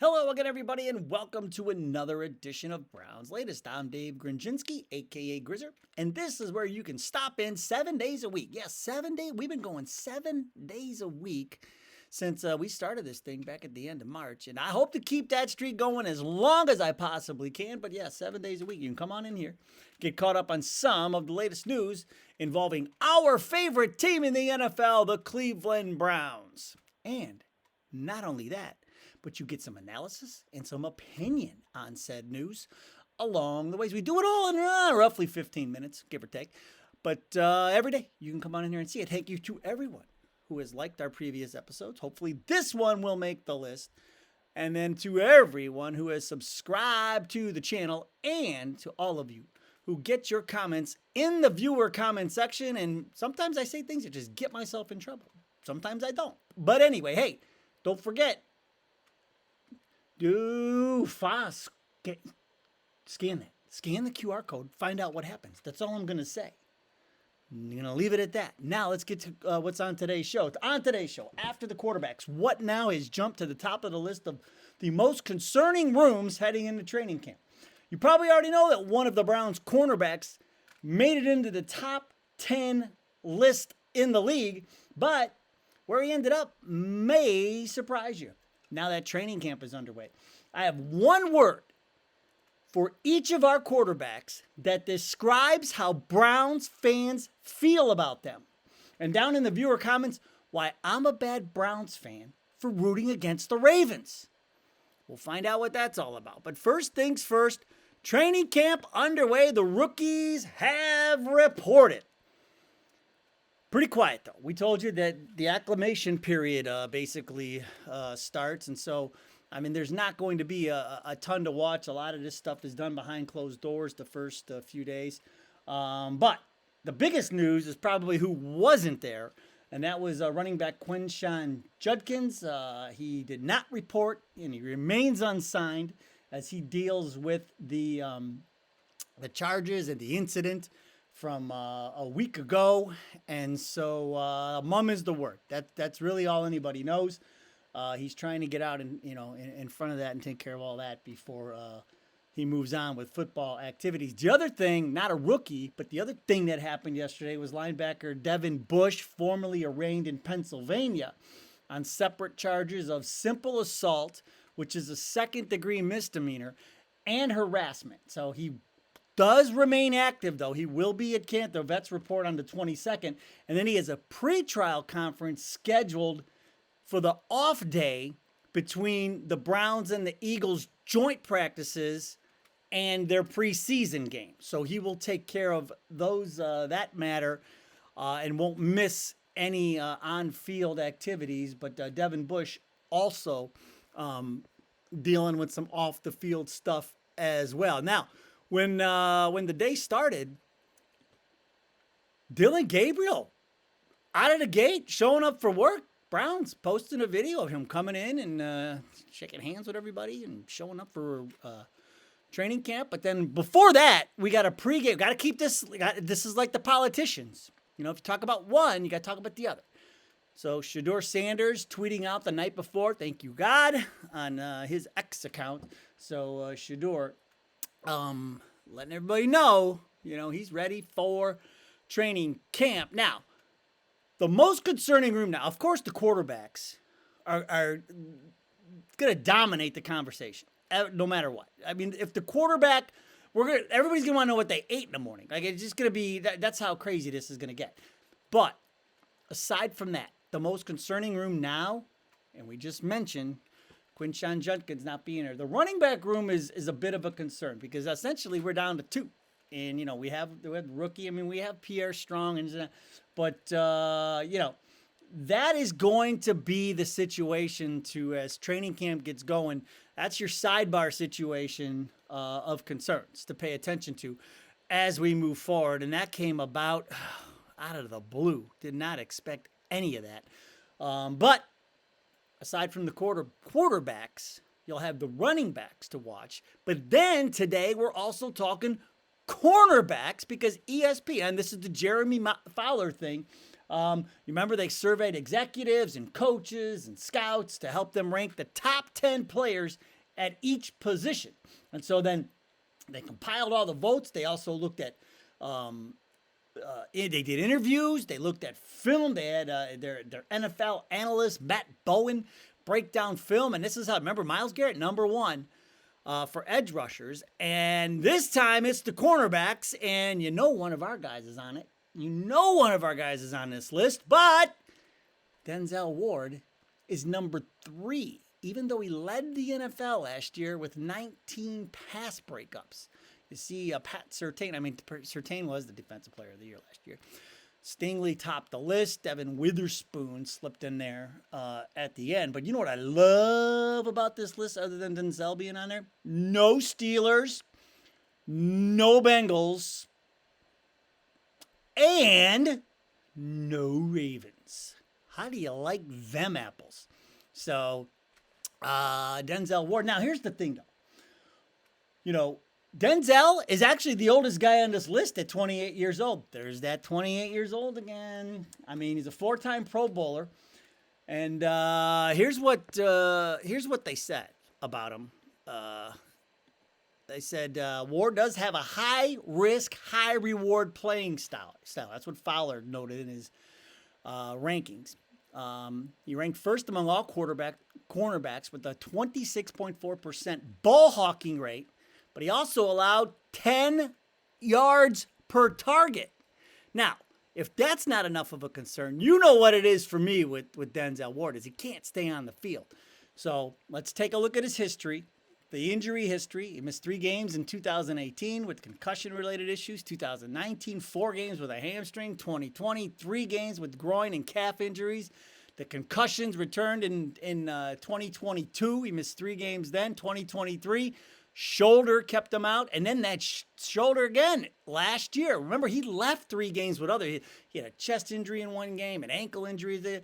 Hello again, everybody, and welcome to another edition of Brown's Latest. I'm Dave Grendzynski, aka Grizzer, and this is where you can stop in 7 days a week. Yes, 7 days. We've been going 7 days a week since we started this thing back at the end of March, and I hope to keep that streak going as long as I possibly can. But yeah, 7 days a week. You can come on in here, get caught up on some of the latest news involving our favorite team in the NFL, the Cleveland Browns. And not only that, but you get some analysis and some opinion on said news along the ways. We do it all in roughly 15 minutes, give or take. But every day you can come on in here and see it. Thank you to everyone who has liked our previous episodes. Hopefully this one will make the list. And then to everyone who has subscribed to the channel, and to all of you who get your comments in the viewer comment section. And sometimes I say things that just get myself in trouble. Sometimes I don't. But anyway, hey, don't forget, do fast. Scan that. Scan the QR code. Find out what happens. That's all I'm going to say. I'm going to leave it at that. Now let's get to what's on today's show. On today's show, after the quarterbacks, what now has jumped to the top of the list of the most concerning rooms heading into training camp? You probably already know that one of the Browns' cornerbacks made it into the top 10 list in the league, but where he ended up may surprise you. Now that training camp is underway, I have one word for each of our quarterbacks that describes how Browns fans feel about them. And down in the viewer comments, why I'm a bad Browns fan for rooting against the Ravens. We'll find out what that's all about. But first things first, training camp underway. The rookies have reported. Pretty quiet, though. We told you that the acclimation period basically starts. And so, I mean, there's not going to be a ton to watch. A lot of this stuff is done behind closed doors the first few days. But the biggest news is probably who wasn't there. And that was running back Quinshon Judkins. He did not report, and he remains unsigned as he deals with the charges and the incident from a week ago. And so mum is the word. That's really all anybody knows. He's trying to get out in front of that and take care of all that before he moves on with football activities. The other thing, not a rookie, but the other thing that happened yesterday was linebacker Devin Bush, formerly arraigned in Pennsylvania on separate charges of simple assault, which is a second-degree misdemeanor, and harassment. So he does remain active, though. He will be at camp. The vets report on the 22nd. And then he has a pretrial conference scheduled for the off day between the Browns and the Eagles joint practices and their preseason game. So he will take care of those that matter and won't miss any on-field activities. But Devin Bush also dealing with some off-the-field stuff as well. Now, when the day started, Dylan Gabriel out of the gate, showing up for work. Browns posting a video of him coming in and shaking hands with everybody and showing up for training camp. But then before that, we got a pregame. Got to keep this. This is like the politicians. You know, if you talk about one, you got to talk about the other. So Shedeur Sanders tweeting out the night before, thank you, God, on his X account. So Shedeur letting everybody know, he's ready for training camp. Now, the most concerning room now, of course, the quarterbacks are going to dominate the conversation, no matter what. I mean, if the quarterback, everybody's going to want to know what they ate in the morning. Like, it's just going to be, that's how crazy this is going to get. But aside from that, the most concerning room now, and we just mentioned Quinshon Judkins not being there. The running back room is a bit of a concern because essentially we're down to two. And, we have rookie. I mean, we have Pierre Strong. But, that is going to be the situation as training camp gets going. That's your sidebar situation of concerns to pay attention to as we move forward. And that came about out of the blue. Did not expect any of that. But aside from the quarterbacks, you'll have the running backs to watch. But then today we're also talking cornerbacks because ESPN, this is the Jeremy Fowler thing, You remember they surveyed executives and coaches and scouts to help them rank the top 10 players at each position. And so then they compiled all the votes. They also looked at, they did interviews. They looked at film. They had their NFL analyst, Matt Bowen, break down film. And this is how, remember, Myles Garrett, number one for edge rushers. And this time it's the cornerbacks. And you know one of our guys is on it. You know one of our guys is on this list. But Denzel Ward is number 3, even though he led the NFL last year with 19 pass breakups. You see, Pat Surtain, Surtain was the Defensive Player of the Year last year. Stingley topped the list. Devin Witherspoon slipped in there at the end. But you know what I love about this list other than Denzel being on there? No Steelers, no Bengals, and no Ravens. How do you like them apples? So, Denzel Ward. Now, here's the thing, though. You know, Denzel is actually the oldest guy on this list at 28 years old. There's that 28 years old again. I mean, he's a 4-time Pro Bowler. And here's what they said about him. They said Ward does have a high-risk, high-reward playing style. That's what Fowler noted in his rankings. He ranked first among all cornerbacks with a 26.4% ball hawking rate, but he also allowed 10 yards per target. Now, if that's not enough of a concern, you know what it is for me with Denzel Ward is he can't stay on the field. So let's take a look at his history. The injury history, he missed 3 games in 2018 with concussion-related issues. 2019, 4 games with a hamstring. 2020, 3 games with groin and calf injuries. The concussions returned in 2022. He missed 3 games then. 2023, shoulder kept him out. And then that shoulder again last year. Remember, he left 3 games with other. He had a chest injury in 1 game, an ankle injury there.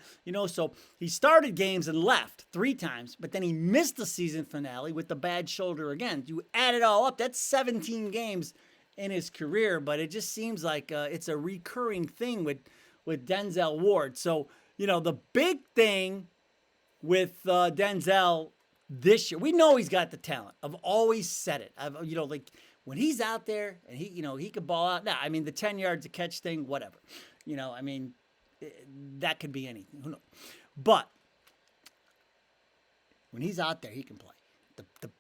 So he started games and left 3 times, but then he missed the season finale with the bad shoulder again. You add it all up, that's 17 games in his career, but it just seems like it's a recurring thing with Denzel Ward. So, the big thing with Denzel this year, we know he's got the talent. I've always said it. When he's out there and he could ball out. Now, the 10 yards a catch thing, whatever. That could be anything. Who knows? But when he's out there, he can play.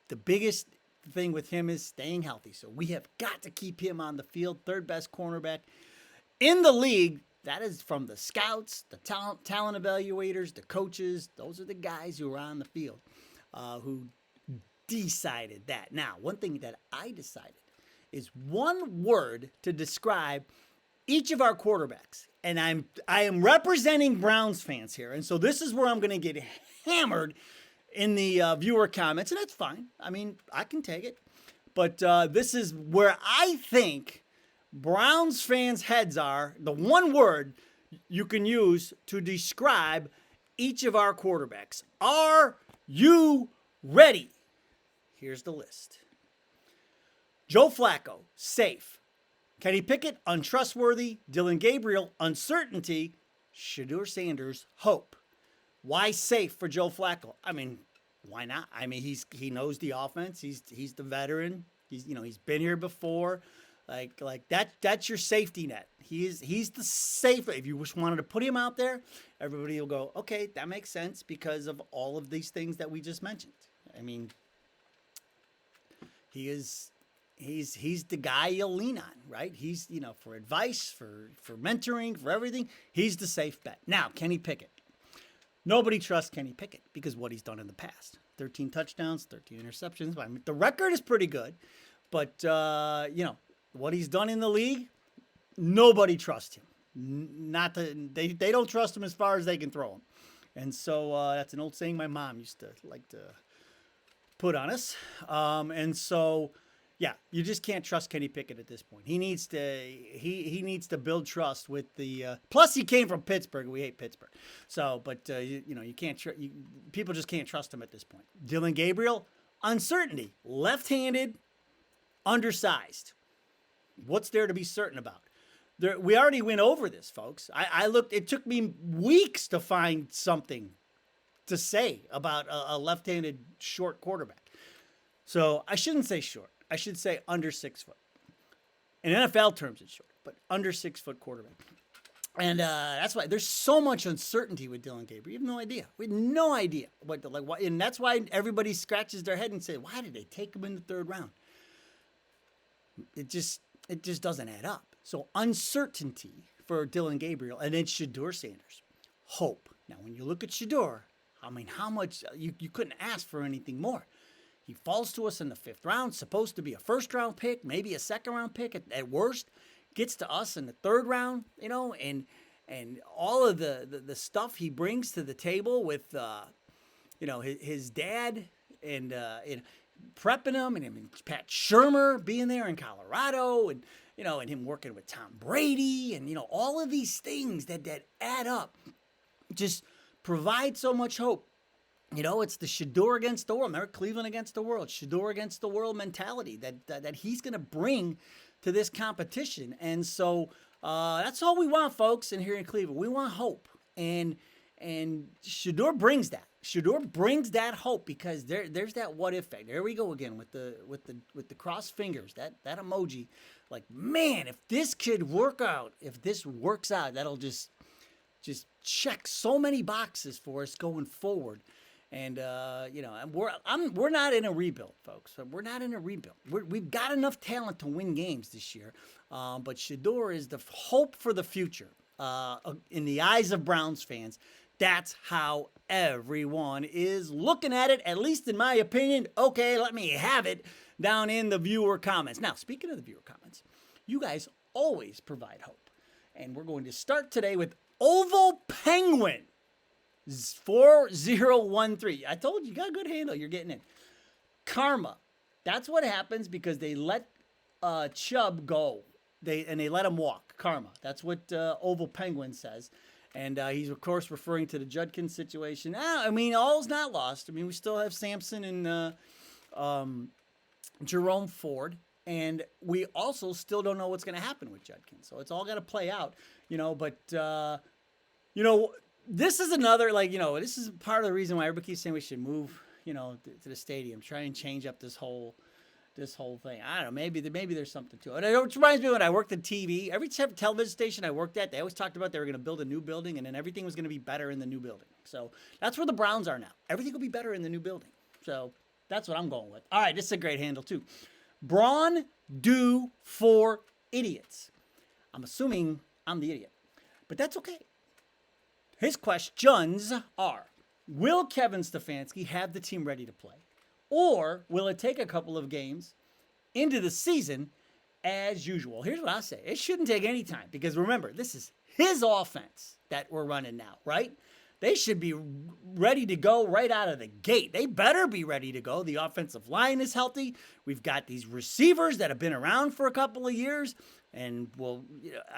The biggest thing with him is staying healthy. So we have got to keep him on the field. 3rd best cornerback in the league. That is from the scouts, the talent evaluators, the coaches. Those are the guys who are on the field who decided that. Now, one thing that I decided is one word to describe each of our quarterbacks. And I am representing Browns fans here. And so this is where I'm going to get hammered in the viewer comments. And that's fine. I can take it. But this is where I think Browns fans' heads are, the one word you can use to describe each of our quarterbacks. Are you ready? Here's the list. Joe Flacco, safe. Kenny Pickett, untrustworthy. Dylan Gabriel, uncertainty. Shedeur Sanders, hope. Why safe for Joe Flacco? Why not? He knows the offense. He's the veteran. He's been here before. Like that's your safety net. He's the safe. If you just wanted to put him out there, everybody will go, okay, that makes sense because of all of these things that we just mentioned. He's the guy you'll lean on, right? He's, for advice, for mentoring, for everything. He's the safe bet. Now, Kenny Pickett. Nobody trusts Kenny Pickett because what he's done in the past. 13 touchdowns, 13 interceptions. The record is pretty good, but what he's done in the league, nobody trusts him. They don't trust him as far as they can throw him. And so that's an old saying my mom used to like to put on us. And so, yeah, you just can't trust Kenny Pickett at this point. He needs to build trust with the. Plus, he came from Pittsburgh. We hate Pittsburgh. So, but you can't. People just can't trust him at this point. Dylan Gabriel, uncertainty, left-handed, undersized. What's there to be certain about? We already went over this, folks. I looked. It took me weeks to find something to say about a left-handed short quarterback. So I shouldn't say short. I should say under 6 foot. In NFL terms, it's short, but under 6 foot quarterback. And that's why there's so much uncertainty with Dillon Gabriel. You have no idea. We have no idea and that's why everybody scratches their head and says, "Why did they take him in the 3rd round?" It just doesn't add up. So uncertainty for Dillon Gabriel, and then Shedeur Sanders. Hope. Now, when you look at Shedeur, I mean, how much you couldn't ask for anything more. He falls to us in the 5th round, supposed to be a 1st-round pick, maybe a 2nd-round pick at worst. Gets to us in the 3rd round, and all of the stuff he brings to the table with, his dad and prepping him, and Pat Shurmur being there in Colorado, and him working with Tom Brady, and all of these things that add up, just provide so much hope. It's the Shedeur against the world. Remember Cleveland against the world, Shedeur against the world mentality that he's going to bring to this competition. And so that's all we want, folks, in here in Cleveland. We want hope. And Shedeur brings that. Shedeur brings that hope because there's that what if effect. There we go again with the crossed fingers, that emoji. Like, man, if this could work out, if this works out, that'll just check so many boxes for us going forward. And we're not in a rebuild, folks. We're not in a rebuild. We've got enough talent to win games this year, but Shedeur is the hope for the future in the eyes of Browns fans. That's how everyone is looking at it, at least in my opinion. Okay, let me have it down in the viewer comments. Now, speaking of the viewer comments, you guys always provide hope, and we're going to start today with Oval Penguin. 4013. I told you, you got a good handle. You're getting in. Karma. That's what happens because they let Chubb go. They let him walk. Karma. That's what Oval Penguin says. And he's, of course, referring to the Judkins situation. All's not lost. We still have Sampson and Jerome Ford. And we also still don't know what's going to happen with Judkins. So it's all got to play out, this is another, this is part of the reason why everybody keeps saying we should move, to the stadium, try and change up this whole thing. I don't know. Maybe there's something to it. It reminds me when I worked at TV. Every television station I worked at, they always talked about they were going to build a new building, and then everything was going to be better in the new building. So that's where the Browns are now. Everything will be better in the new building. So that's what I'm going with. All right, this is a great handle too. Braun do for idiots. I'm assuming I'm the idiot, but that's okay. His questions are, will Kevin Stefanski have the team ready to play? Or will it take a couple of games into the season as usual? Here's what I say. It shouldn't take any time because remember, this is his offense that we're running now, right? They should be ready to go right out of the gate. They better be ready to go. The offensive line is healthy. We've got these receivers that have been around for a couple of years. And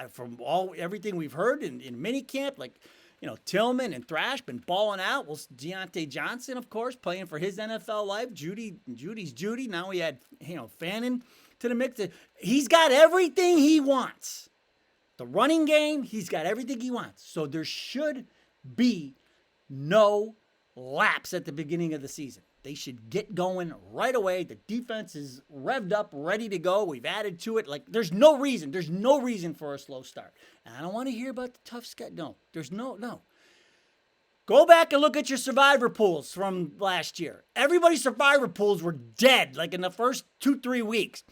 from everything we've heard in minicamp, Tillman and Thrash been balling out. Well, Deontay Johnson, of course, playing for his NFL life. Judy's Judy. Now we had, Fannin to the mix. He's got everything he wants. The running game, he's got everything he wants. So there should be no lapse at the beginning of the season. They should get going right away. The defense is revved up, ready to go. We've added to it. There's no reason for a slow start. And I don't want to hear about the tough schedule. No. Go back and look at your survivor pools from last year. Everybody's survivor pools were dead, in the first 2-3 weeks.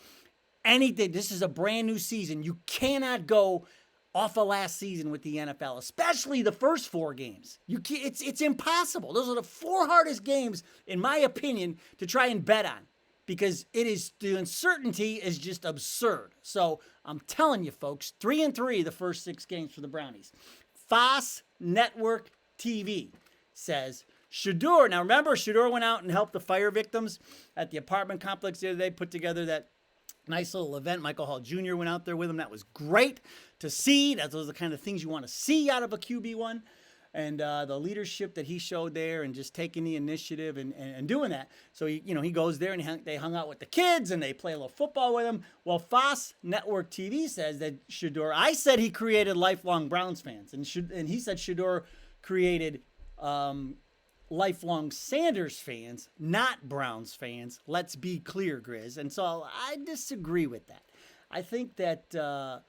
This is a brand new season. You cannot go off of last season with the NFL, especially the first 4 games. It's impossible. Those are the 4 hardest games, in my opinion, to try and bet on because the uncertainty is just absurd. So I'm telling you, folks, 3-3 the first 6 games for the Brownies. Fox Network TV says Shedeur. Now remember, Shedeur went out and helped the fire victims at the apartment complex the other day, put together that nice little event. Michael Hall Jr. went out there with him. That was great to see. Those are the kind of things you want to see out of a QB1. and the leadership that he showed there, and just taking the initiative and doing that. So he goes there and they hung out with the kids and they play a little football with him. Well, Fox Network TV says that Shedeur. I said he created lifelong Browns fans, and he said Shedeur created lifelong Sanders fans, not Browns fans. Let's be clear, Grizz. And so I disagree with that. I think that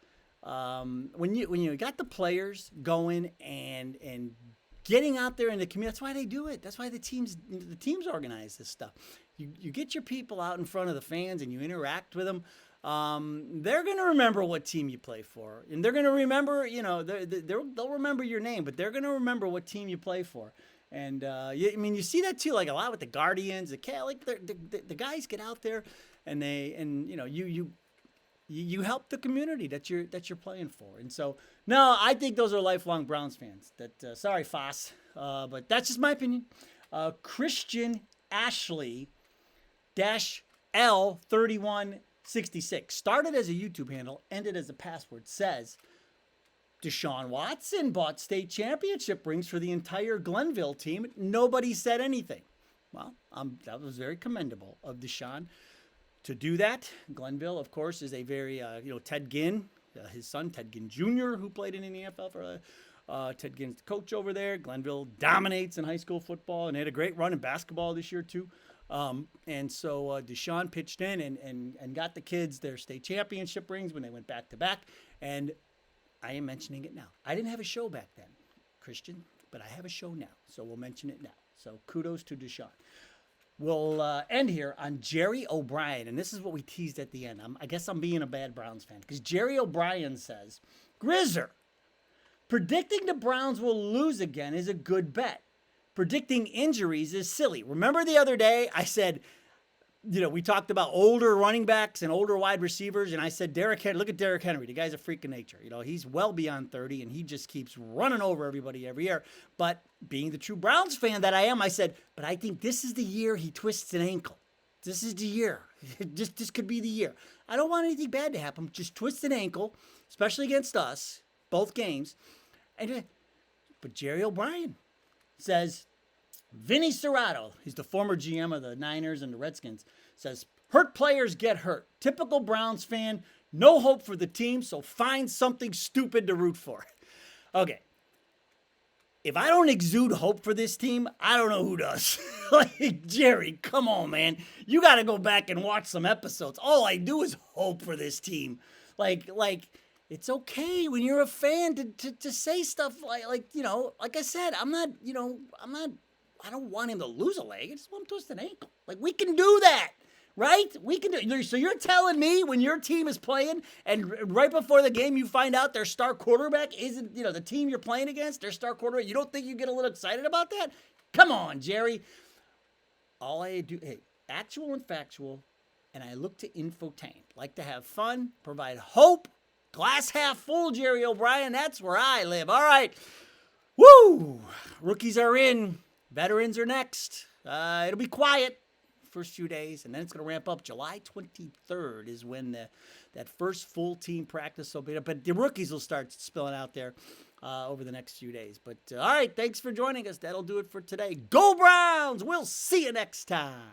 when you got the players going and getting out there in the community, that's why they do it. That's why the teams organize this stuff. You get your people out in front of the fans and you interact with them. They're going to remember what team you play for, and they're going to remember, they'll remember your name, but they're going to remember what team you play for. And you see that too, like a lot with the Guardians, the guys get out there, and you help the community that you're playing for. And so, no, I think those are lifelong Browns fans. Sorry, Foss, but that's just my opinion. Christian Ashley -L3166 started as a YouTube handle, ended as a password. Says Deshaun Watson bought state championship rings for the entire Glenville team. Nobody said anything. Well, that was very commendable of Deshaun to do that. Glenville, of course, is a very, Ted Ginn, his son, Ted Ginn Jr., who played in the NFL for Ted Ginn's the coach over there. Glenville dominates in high school football, and they had a great run in basketball this year, too. And so Deshaun pitched in and got the kids their state championship rings when they went back-to-back. And I am mentioning it now. I didn't have a show back then, Christian, but I have a show now, so we'll mention it now. So kudos to Deshaun. We'll end here on Jerry O'Brien, and this is what we teased at the end. I guess I'm being a bad Browns fan, because Jerry O'Brien says, Grizzer, predicting the Browns will lose again is a good bet. Predicting injuries is silly. Remember the other day I said, we talked about older running backs and older wide receivers, and I said, look at Derrick Henry. The guy's a freak of nature. He's well beyond 30, and he just keeps running over everybody every year. But being the true Browns fan that I am, I said, but I think this is the year he twists an ankle. This is the year. This could be the year. I don't want anything bad to happen. Just twist an ankle, especially against us, both games. But Jerry O'Brien says, Vinny Serrato, he's the former GM of the Niners and the Redskins, says, hurt players get hurt. Typical Browns fan, no hope for the team, so find something stupid to root for. Okay. If I don't exude hope for this team, I don't know who does. Jerry, come on, man. You got to go back and watch some episodes. All I do is hope for this team. It's okay when you're a fan to say stuff like I said, I don't want him to lose a leg. I just want him to twist an ankle. We can do that, right? We can do. So you're telling me when your team is playing and right before the game you find out their star quarterback isn't, the team you're playing against, their star quarterback, you don't think you get a little excited about that? Come on, Jerry. All I do, actual and factual, and I look to infotain. Like to have fun, provide hope, glass half full, Jerry O'Brien. That's where I live. All right. Woo! Rookies are in. Veterans are next. It'll be quiet first few days, and then it's going to ramp up. July 23rd is when that first full team practice will be up. But the rookies will start spilling out there over the next few days. But all right, thanks for joining us. That'll do it for today. Go Browns! We'll see you next time.